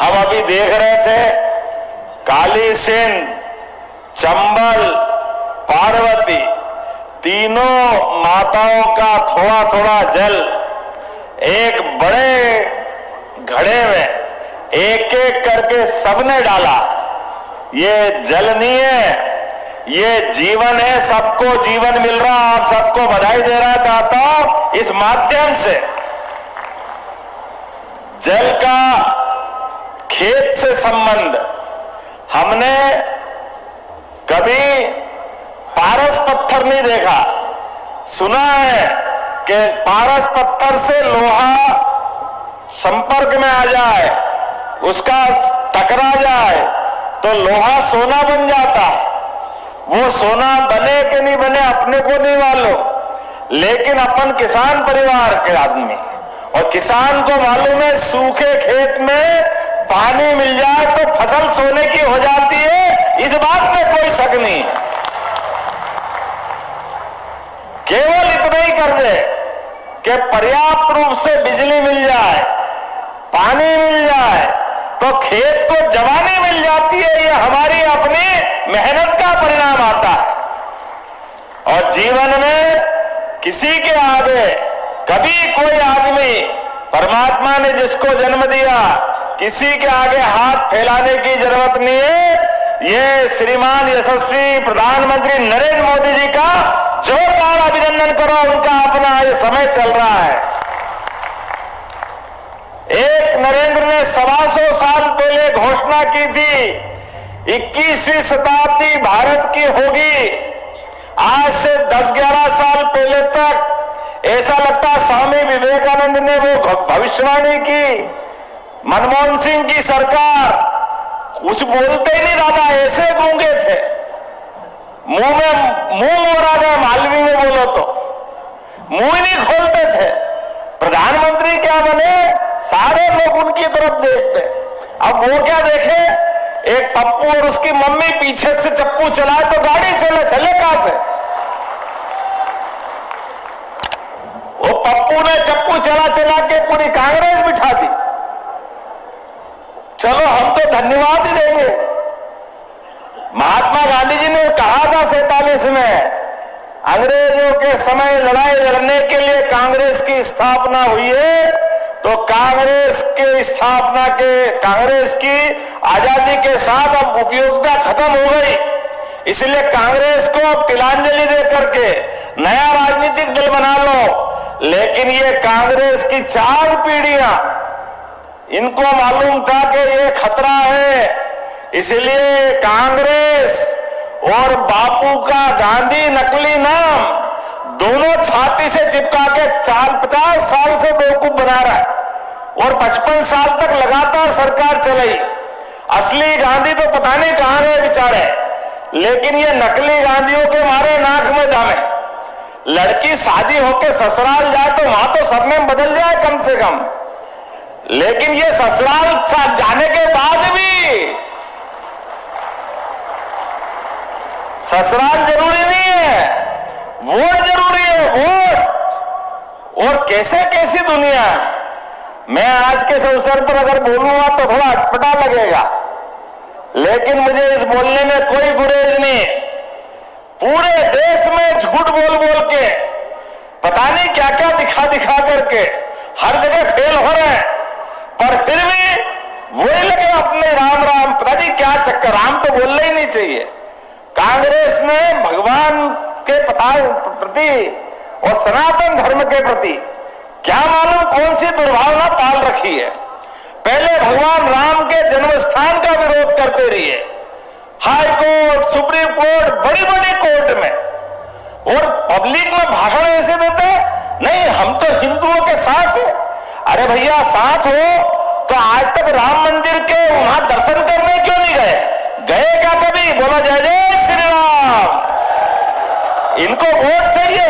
हम अभी देख रहे थे काली सिंध, चंबल, पार्वती, तीनों माताओं का थोड़ा थोड़ा जल एक बड़े घड़े में एक एक करके सबने डाला। ये जल नहीं है, ये जीवन है। सबको जीवन मिल रहा। आप सबको बधाई देना चाहता हूं इस माध्यम से। जल का खेत से संबंध, हमने कभी पारस पत्थर नहीं देखा। सुना है कि पारस पत्थर से लोहा संपर्क में आ जाए, उसका टकरा जाए तो लोहा सोना बन जाता है। वो सोना बने कि नहीं बने अपने को नहीं मालूम, लेकिन अपन किसान परिवार के आदमी और किसान को मालूम है सूखे खेत में पानी मिल जाए तो फसल सोने की हो जाती है। इस बात में कोई शक नहीं है। केवल इतना ही कर दे कि पर्याप्त रूप से बिजली मिल जाए, पानी मिल जाए तो खेत को जवानी मिल जाती है। ये हमारी अपनी मेहनत का परिणाम आता है। और जीवन में किसी के आगे कभी कोई आदमी, परमात्मा ने जिसको जन्म दिया, किसी के आगे हाथ फैलाने की जरूरत नहीं है। ये श्रीमान यशस्वी प्रधानमंत्री नरेंद्र मोदी जी का जोरदार अभिनंदन करो। उनका अपना ये समय चल रहा है। एक नरेंद्र ने 125 साल पहले घोषणा की थी 21वीं शताब्दी भारत की होगी। आज से 10-11 साल पहले तक ऐसा लगता स्वामी विवेकानंद ने वो भविष्यवाणी की। मनमोहन सिंह की सरकार कुछ बोलते ही नहीं, दादा ऐसे गूंगे थे, मुंह मोड़ा गया। मालवी में बोलो तो मुंह ही नहीं खोलते थे। प्रधानमंत्री क्या बने, सारे लोग उनकी तरफ देखते। अब वो क्या देखे, एक पप्पू और उसकी मम्मी पीछे से चप्पू चलाए तो गाड़ी चले कहां से। वो पप्पू ने चप्पू चला के पूरी कांग्रेस बिठा दी। चलो हम तो धन्यवाद ही देंगे। महात्मा गांधी जी ने कहा था 47 में, अंग्रेजों के समय लड़ाई लड़ने के लिए कांग्रेस की स्थापना हुई है, तो कांग्रेस के स्थापना के कांग्रेस की आजादी के साथ अब उपयोगिता खत्म हो गई। इसलिए कांग्रेस को तिलांजलि दे करके नया राजनीतिक दल बना लो। लेकिन ये कांग्रेस की 4 पीढ़ियां, इनको मालूम था कि ये खतरा है। इसलिए कांग्रेस और बापू का गांधी नकली नाम दोनों छाती से चिपका के 50 साल से बेवकूफ बना रहा है और 55 साल तक लगातार सरकार चलाई। असली गांधी तो पता नहीं कहां गए बेचारे, लेकिन ये नकली गांधियों के मारे नाक में दम है। लड़की शादी होके ससुराल जाए तो वहां तो सब में बदल जाए कम से कम, लेकिन ये ससुराल जाने के बाद भी ससुराल जरूरी नहीं है, वोट जरूरी है, वोट। और कैसी दुनिया। मैं आज के इस अवसर पर अगर बोलूंगा तो थोड़ा अटपटा लगेगा, लेकिन मुझे इस बोलने में कोई गुरेज नहीं। पूरे देश में झूठ बोल के, पता नहीं क्या क्या दिखा करके हर जगह फेल हो रहे हैं, पर फिर भी वही लगे अपने राम पता नहीं क्या चक्कर। राम तो बोलना ही नहीं चाहिए। कांग्रेस ने भगवान के प्रति और सनातन धर्म के प्रति क्या मालूम कौन सी दुर्भावना पाल रखी है। पहले भगवान राम के जन्म स्थान का विरोध करते रहिए, हाई कोर्ट, सुप्रीम कोर्ट, बड़ी कोर्ट में, और पब्लिक में भाषण ऐसे देते नहीं हम तो हिंदुओं के साथ है। अरे भैया साथ हो तो आज तक राम मंदिर के वहां दर्शन करने क्यों नहीं गए क्या कभी? बोला जय जय श्री राम। इनको वोट चाहिए,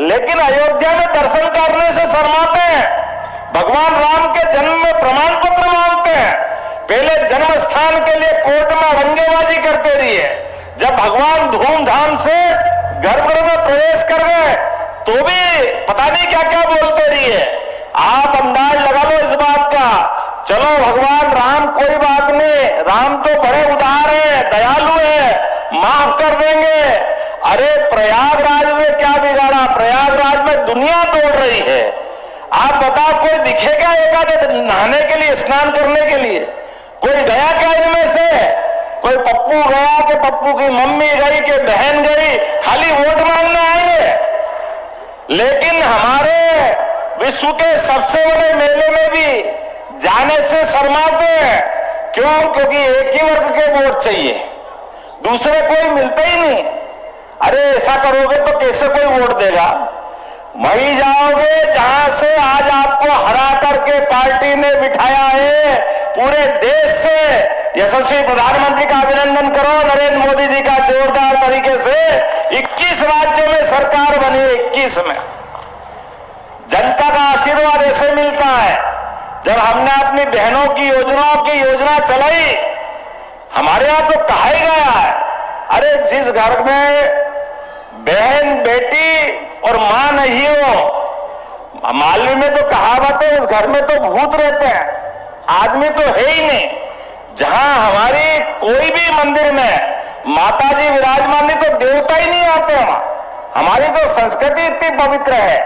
लेकिन अयोध्या में दर्शन करने से शर्माते हैं। भगवान राम के जन्म में प्रमाण पत्र मांगते हैं। पहले जन्म स्थान के लिए कोर्ट में रंगेबाजी करते रहिए। जब भगवान धूमधाम से गर्भगृह में प्रवेश कर गए तो भी पता नहीं क्या क्या बोलते रहिए। आप अंदाज लगा लो इस बात का चलो भगवान राम कोई बात नहीं, राम तो बड़े उदार है, दयालु है, माफ कर देंगे। अरे प्रयागराज में क्या बिगाड़ा? प्रयागराज में दुनिया दौड़ रही है। आप बताओ कोई दिखेगा एक नहाने के लिए, स्नान करने के लिए? कोई गया क्या इनमें से? कोई पप्पू गया कि पप्पू की मम्मी गई कि बहन गई? खाली वोट मांगने आएंगे। लेकिन हमारे विश्व के सबसे बड़े मेले में भी जाने से शर्माते हैं। क्यों? क्योंकि एक ही वर्ग के वोट चाहिए, दूसरे कोई मिलते ही नहीं। अरे ऐसा करोगे तो कैसे कोई वोट देगा? वहीं जाओगे जहां से आज आपको हरा करके पार्टी ने बिठाया है। पूरे देश से यशस्वी प्रधानमंत्री का अभिनंदन करो, नरेंद्र मोदी जी का जोरदार तरीके से 21 राज्यों में सरकार बनी है। 21 में जनता का आशीर्वाद ऐसे मिलता है। जब हमने अपनी बहनों की योजना चलाई, हमारे यहां तो कहा ही गया है, अरे जिस घर में बहन बेटी और मां नहीं हो, मालवी में तो कहावत है, उस घर में तो भूत रहते हैं, आदमी तो है ही नहीं। जहां हमारी कोई भी मंदिर में माता जी विराजमान नहीं तो देवता ही नहीं आते। वहां हमारी तो संस्कृति इतनी पवित्र है,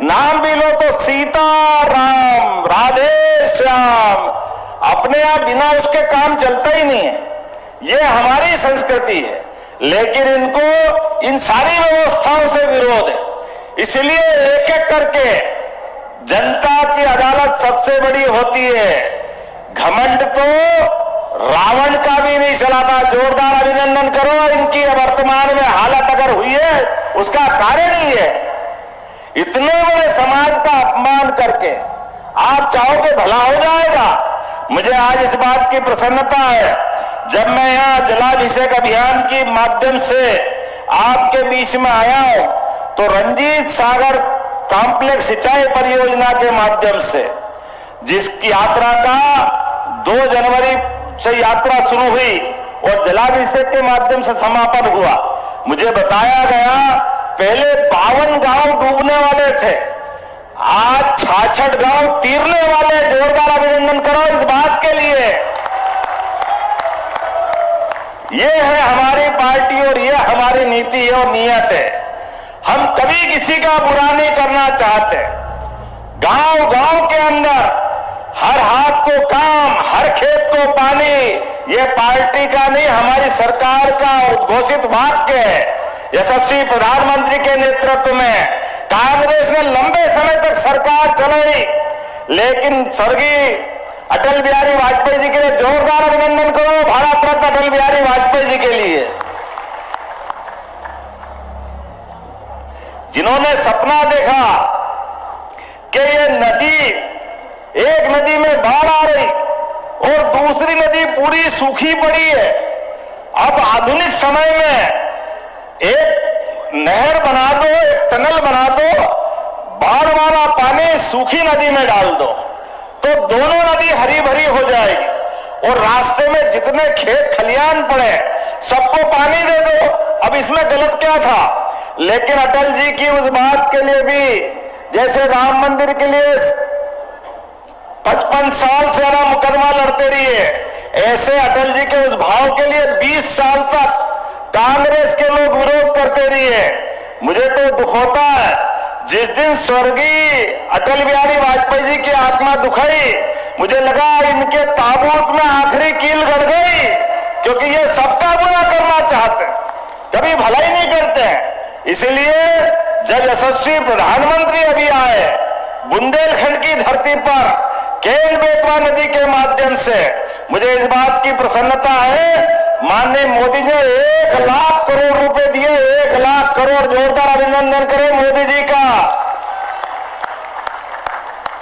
नाम भी लो तो सीता राम, राधे श्याम, अपने आप बिना उसके काम चलता ही नहीं है। ये हमारी संस्कृति है। लेकिन इनको इन सारी व्यवस्थाओं से विरोध है। इसलिए एक एक करके जनता की अदालत सबसे बड़ी होती है। घमंड तो रावण का भी नहीं चला था। जोरदार अभिनंदन करो इनकी वर्तमान में हालत अगर हुई है, उसका कारण ही है। इतने बड़े समाज का अपमान करके आप चाहोगे भला हो जाएगा। मुझे आज इस बात की प्रसन्नता है, जब मैं यहाँ जलाभिषेक अभियान के माध्यम से आपके बीच में आया हूं, तो रंजीत सागर कॉम्प्लेक्स सिंचाई परियोजना के माध्यम से जिसकी यात्रा का 2 जनवरी से यात्रा शुरू हुई और जलाभिषेक के माध्यम से समापन हुआ, मुझे बताया गया पहले 52 गांव डूबने वाले थे, आज 66 गांव तीरने वाले। जोरदार अभिनंदन करो इस बात के लिए। ये है हमारी पार्टी और ये हमारी नीति है और नीयत है। हम कभी किसी का बुरा नहीं करना चाहते। गांव गांव के अंदर हर हाथ को काम, हर खेत को पानी, ये पार्टी का नहीं हमारी सरकार का उद्घोषित वाक्य है। यशस्वी प्रधानमंत्री के नेतृत्व में कांग्रेस ने लंबे समय तक सरकार चलाई, लेकिन स्वर्गीय अटल बिहारी वाजपेयी जी के लिए जोरदार अभिनंदन करो, भारत रत्न अटल बिहारी वाजपेयी जी के लिए, जिन्होंने सपना देखा कि ये नदी, एक नदी में बाढ़ आ रही और दूसरी नदी पूरी सूखी पड़ी है। अब आधुनिक समय में एक नहर बना दो, एक टनल बना दो, बाढ़ वाला पानी सूखी नदी में डाल दो तो दोनों नदी हरी भरी हो जाएगी और रास्ते में जितने खेत खलियान पड़े सबको पानी दे दो। अब इसमें गलत क्या था? लेकिन अटल जी की उस बात के लिए भी, जैसे राम मंदिर के लिए 55 साल से ज्यादा मुकदमा लड़ते रहिए, ऐसे अटल जी के उस भाव के लिए 20 साल तक कांग्रेस के लोग विरोध करते रहिए। मुझे तो दुख होता है जिस दिन स्वर्गीय अटल बिहारी वाजपेयी जी की आत्मा दुखाई, मुझे लगा इनके ताबूत में आखिरी कील गड़ गई, क्योंकि ये सबका बुरा करना चाहते हैं, कभी भलाई नहीं करते हैं। इसलिए जब यशस्वी प्रधानमंत्री अभी आए बुंदेलखंड की धरती पर केन बेतवा नदी के माध्यम से, मुझे इस बात की प्रसन्नता है माननीय मोदी ने 1 लाख करोड़ रुपए दिए, 1 लाख करोड़। जोरदार अभिनंदन करें मोदी जी का।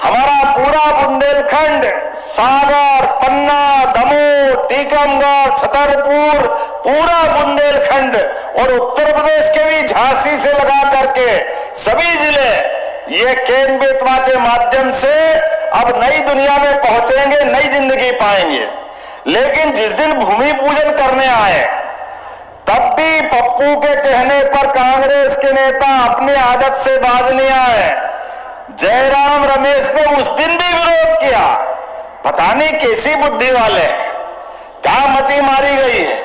हमारा पूरा बुंदेलखंड, सागर, पन्ना, दमोह, टीकमगढ़, छतरपुर, पूरा बुंदेलखंड और उत्तर प्रदेश के भी झांसी से लगा करके सभी जिले ये केन बेतवा के माध्यम से अब नई दुनिया में पहुंचेंगे, नई जिंदगी पाएंगे। लेकिन जिस दिन भूमि पूजन करने आए, तब भी पप्पू के कहने पर कांग्रेस के नेता अपनी आदत से बाज नहीं आए। जयराम रमेश ने उस दिन भी विरोध किया, पता नहीं कैसी बुद्धि वाले हैं, क्या मती मारी गई है।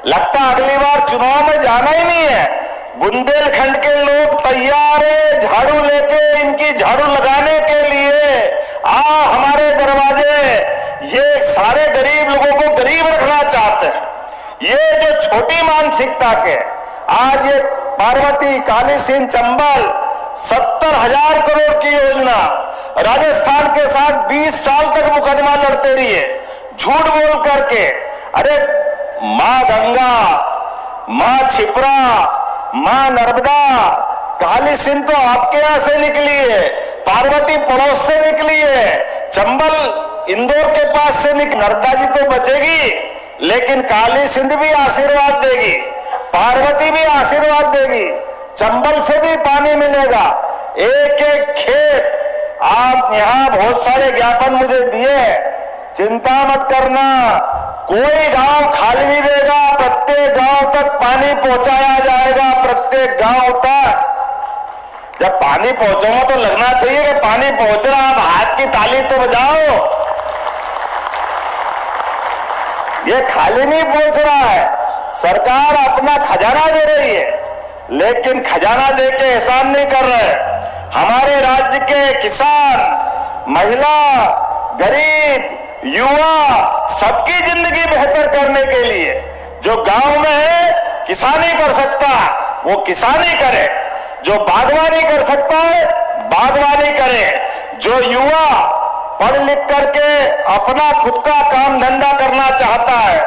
लगता अगली बार चुनाव में जाना ही नहीं है। बुंदेलखंड के लोग तैयार है झाड़ू लेके, इनकी झाड़ू लगाने के लिए हमारे दरवाजे। ये सारे गरीब लोगों को गरीब रखना चाहते हैं। ये जो छोटी मानसिकता के आज ये पार्वती काली सिंह चंबल 70,000 करोड़ की योजना, राजस्थान के साथ 20 साल तक मुकदमा लड़ते रहिए झूठ बोल करके। अरे मां गंगा, मां छिपरा, मां नर्मदा, काली सिंह तो आपके यहां से निकली है, पार्वती पड़ोस से निकली है, चंबल इंदौर के पास से नर्मदा जी तो बचेगी, लेकिन काली सिंध भी आशीर्वाद देगी, पार्वती भी आशीर्वाद देगी, चंबल से भी पानी मिलेगा। एक एक खेत आप यहां बहुत सारे ज्ञापन मुझे दिए, चिंता मत करना, कोई गांव खाली नहीं देगा, प्रत्येक गांव तक पानी पहुंचाया जाएगा, प्रत्येक गांव तक। जब पानी पहुंचेगा तो लगना चाहिए कि पानी पहुंच रहा, आप हाथ की ताली तो बजाओ। ये खाली नहीं पहुंच रहा है, सरकार अपना खजाना दे रही है, लेकिन खजाना दे के एहसान नहीं कर रहे। हमारे राज्य के किसान, महिला, गरीब, युवा सबकी जिंदगी बेहतर करने के लिए जो गांव में है किसानी कर सकता वो किसानी करे, जो बागवानी कर सकता है बागवानी करे, जो युवा पढ़ लिख करके अपना खुद का काम धंधा करना चाहता है,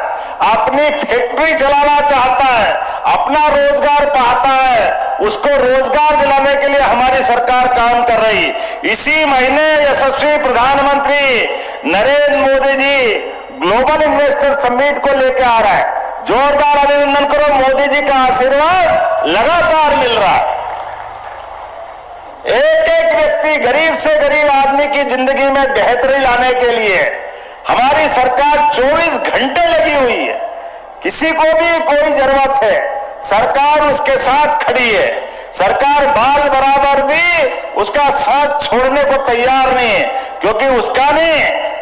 अपनी फैक्ट्री चलाना चाहता है, अपना रोजगार पाता है, उसको रोजगार दिलाने के लिए हमारी सरकार काम कर रही। इसी महीने यशस्वी प्रधानमंत्री Narendra Modi ji global investor summit को लेकर आ रहा है। जोरदार अभिनंदन करो, मोदी जी का आशीर्वाद लगातार मिल रहा है। एक एक व्यक्ति, गरीब से गरीब आदमी की जिंदगी में बेहतरी लाने के लिए हमारी सरकार 24 घंटे लगी हुई है। किसी को भी कोई जरूरत है, सरकार उसके साथ खड़ी है। सरकार बाल बराबर भी उसका साथ छोड़ने को तैयार नहीं है, क्योंकि उसका नहीं,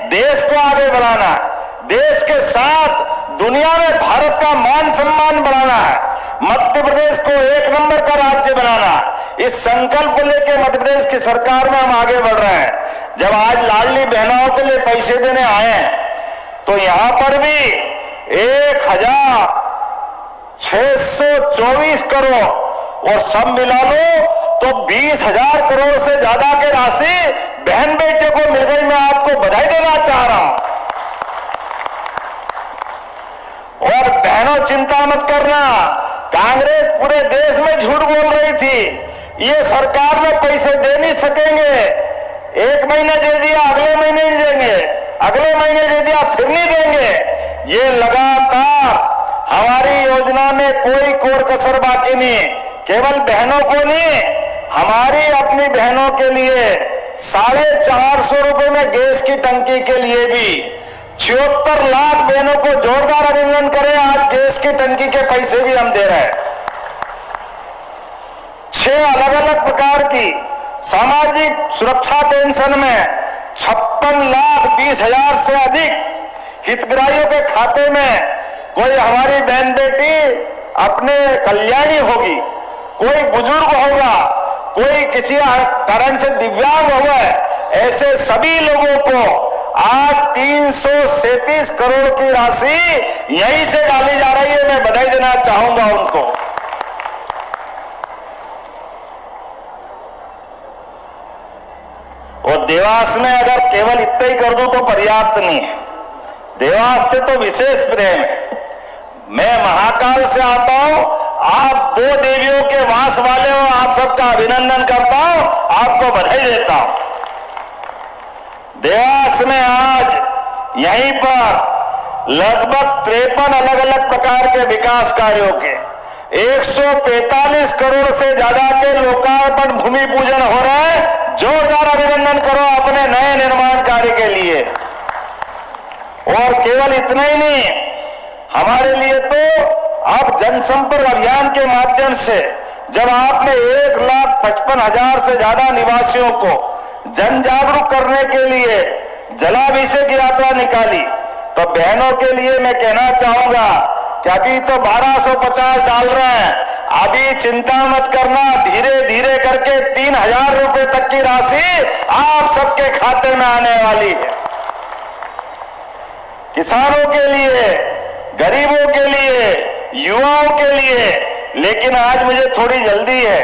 देश को आगे बढ़ाना, देश के साथ दुनिया में भारत का मान सम्मान बढ़ाना है, मध्य प्रदेश को 1 नंबर का राज्य बनाना। इस संकल्प को लेकर मध्य प्रदेश की सरकार में हम आगे बढ़ रहे हैं। जब आज लाडली बहनों के लिए पैसे देने आए हैं, तो यहां पर भी 1,624 करोड़ और सब मिला लो तो 20,000 करोड़ से ज्यादा की राशि बहन बेटे को मिल गई। मैं आपको बधाई देना चाह रहा हूं। और बहनों चिंता मत करना, कांग्रेस पूरे देश में झूठ बोल रही थी, ये सरकार में पैसे दे नहीं सकेंगे, 1 महीने दे दिया अगले महीने नहीं देंगे, अगले महीने दे दिया फिर नहीं देंगे। ये लगातार हमारी योजना में कोई कोर कसर बाकी नहीं, केवल बहनों को नहीं, हमारी अपनी बहनों के लिए 450 रुपए में गैस की टंकी के लिए भी 76 लाख बहनों को जोरदार अभिनंदन करें। आज गैस की टंकी के पैसे भी हम दे रहे हैं। 6 अलग अलग प्रकार की सामाजिक सुरक्षा पेंशन में 56,20,000 से अधिक हितग्राहियों के खाते में कोई हमारी बहन बेटी अपने कल्याणी होगी, कोई बुजुर्ग होगा, कोई किसी कारण से दिव्यांग होगा, ऐसे सभी लोगों को आज 337 करोड़ की राशि यहीं से डाली जा रही है। मैं बधाई देना चाहूंगा उनको। और देवास में अगर केवल इतना ही कर दो तो पर्याप्त नहीं है, देवास से तो विशेष प्रेम है। मैं महाकाल से आता हूं, आप 2 देवियों के वास वाले हो, आप सबका अभिनंदन करता हूं, आपको बधाई देता हूं। देवास में आज यहीं पर लगभग 53 अलग अलग प्रकार के विकास कार्यों के 145 करोड़ से ज्यादा के लोकार्पण भूमि पूजन हो रहा है। जोरदार अभिनंदन करो अपने नए निर्माण कार्य के लिए। और केवल इतना ही नहीं, हमारे लिए तो अब जनसंपर्क अभियान के माध्यम से जब आपने 1,55,000 से ज्यादा निवासियों को जन जागरूक करने के लिए जलाभिषेक यात्रा निकाली। तो बहनों के लिए मैं कहना चाहूंगा कि अभी तो 1250 डाल रहे हैं, अभी चिंता मत करना, धीरे धीरे करके 3000 रुपए तक की राशि आप सबके खाते में आने वाली है। किसानों के लिए, गरीबों के लिए, युवाओं के लिए। लेकिन आज मुझे थोड़ी जल्दी है,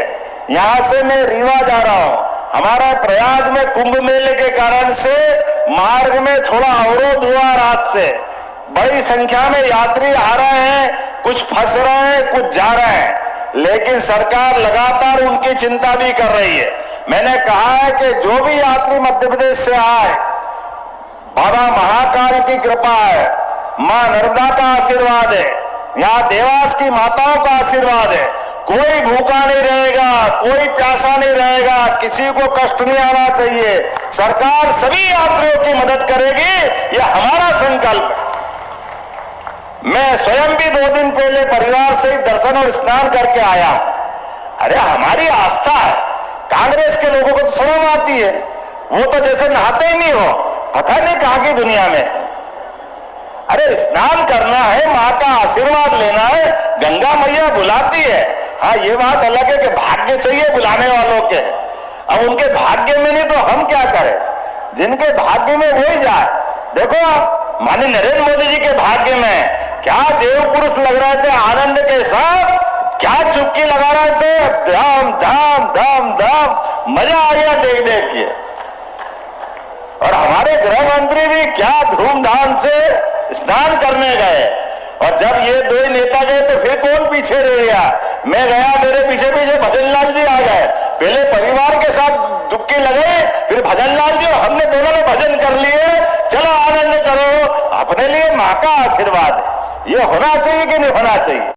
यहां से मैं रीवा जा रहा हूं। हमारा प्रयाग में कुंभ मेले के कारण से मार्ग में थोड़ा अवरोध हुआ रात से। बड़ी संख्या में यात्री आ रहे हैं, कुछ फंस रहे हैं, कुछ जा रहे हैं, लेकिन सरकार लगातार उनकी चिंता भी कर रही है। मैंने कहा है कि जो भी यात्री मध्य प्रदेश से आए, बाबा महाकाल की कृपा है, मां नर्मदा का आशीर्वाद है, यहाँ देवास की माताओं का आशीर्वाद है। कोई भूखा नहीं रहेगा, कोई प्यासा नहीं रहेगा, किसी को कष्ट नहीं आना चाहिए। सरकार सभी यात्रियों की मदद करेगी, यह हमारा संकल्प है। मैं स्वयं भी 2 दिन पहले परिवार से दर्शन और स्नान करके आया। अरे हमारी आस्था है, कांग्रेस के लोगों को तो शर्म आती है, वो तो जैसे नहाते ही नहीं हो, पता नहीं कहां की दुनिया में। अरे स्नान करना है, मां का आशीर्वाद लेना है, गंगा मैया बुलाती है। हाँ, ये बात अलग है कि भाग्य चाहिए बुलाने वालों के। अब उनके भाग्य में नहीं तो हम क्या करें, जिनके भाग्य में वही जाए। देखो आप, माननीय नरेंद्र मोदी जी के भाग्य में क्या देव पुरुष लग रहे थे आनंद के साथ, क्या चुपकी लगा रहे थे, धाम धाम धाम धाम, मजा आ गया देख देख के। और हमारे गृह मंत्री भी क्या धूमधाम से स्नान करने गए। और जब ये 2 नेता गए तो फिर कौन पीछे रह गया? मैं गया, मेरे पीछे पीछे भजन लाल जी आ गए। पहले परिवार के साथ डुबकी लगाई, फिर भजन लाल जी और हमने दोनों ने भजन कर लिए। चलो आनंद करो, अपने लिए मां का आशीर्वाद है। ये होना चाहिए कि नहीं होना चाहिए?